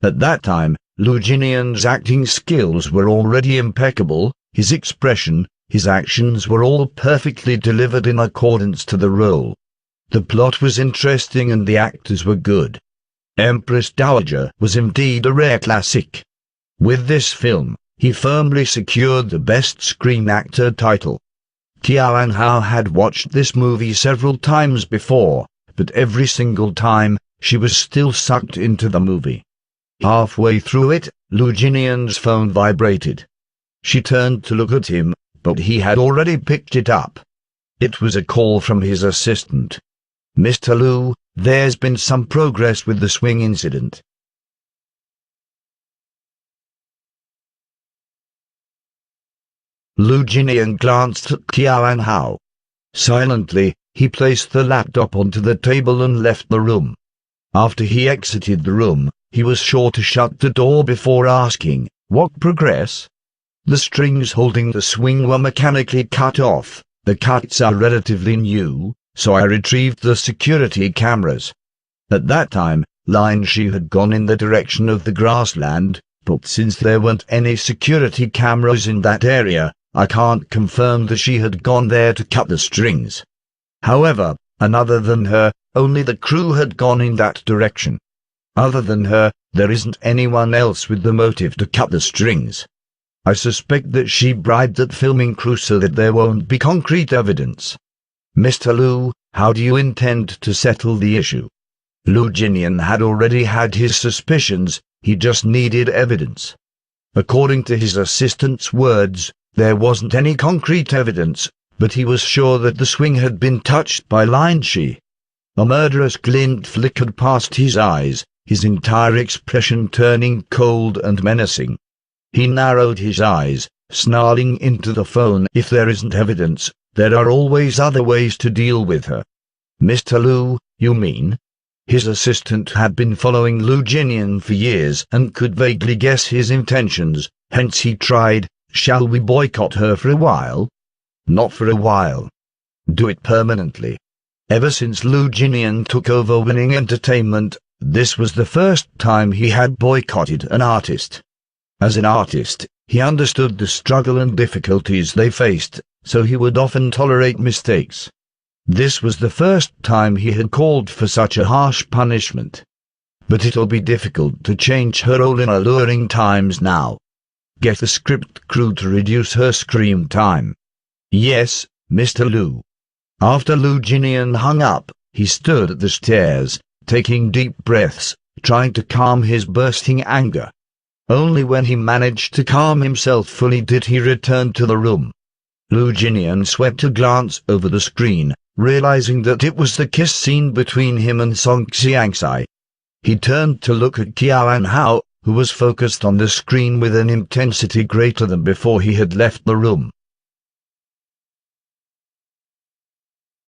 At that time, Lu Jinian's acting skills were already impeccable, his expression, his actions were all perfectly delivered in accordance to the role. The plot was interesting and the actors were good. Empress Dowager was indeed a rare classic. With this film, he firmly secured the Best Screen Actor title. Tian Hao had watched this movie several times before, but every single time, she was still sucked into the movie. Halfway through it, Lu Jinian's phone vibrated. She turned to look at him, but he had already picked it up. It was a call from his assistant. "Mr. Lu, there's been some progress with the swing incident." Lu Jinian glanced at Tian Hao. Silently, he placed the laptop onto the table and left the room. After he exited the room, he was sure to shut the door before asking, "What progress?" The strings holding the swing were mechanically cut off. The cuts are relatively new, so I retrieved the security cameras. At that time, Lin Shi had gone in the direction of the grassland, but since there weren't any security cameras in that area, I can't confirm that she had gone there to cut the strings. However, other than her, only the crew had gone in that direction. Other than her, there isn't anyone else with the motive to cut the strings. I suspect that she bribed that filming crew so that there won't be concrete evidence. Mr. Lu, how do you intend to settle the issue? Lu Jinian had already had his suspicions, he just needed evidence. According to his assistant's words, there wasn't any concrete evidence, but he was sure that the swing had been touched by Lin Shi. A murderous glint flickered past his eyes, his entire expression turning cold and menacing. He narrowed his eyes, snarling into the phone. "If there isn't evidence, there are always other ways to deal with her." "Mr. Lu, you mean?" His assistant had been following Lu Jinian for years and could vaguely guess his intentions, hence he tried, "Shall we boycott her for a while?" "Not for a while. Do it permanently." Ever since Lu Jinian took over Winning Entertainment, this was the first time he had boycotted an artist. As an artist, he understood the struggle and difficulties they faced, so he would often tolerate mistakes. This was the first time he had called for such a harsh punishment. But it'll be difficult to change her role in Alluring Times now. Get the script crew to reduce her screen time. Yes, Mr. Lu. After Lu Jinian hung up, he stood at the stairs, taking deep breaths, trying to calm his bursting anger. Only when he managed to calm himself fully did he return to the room. Lu Jinian swept a glance over the screen, realizing that it was the kiss scene between him and Song Xiangxai. He turned to look at Tian Hao, who was focused on the screen with an intensity greater than before he had left the room.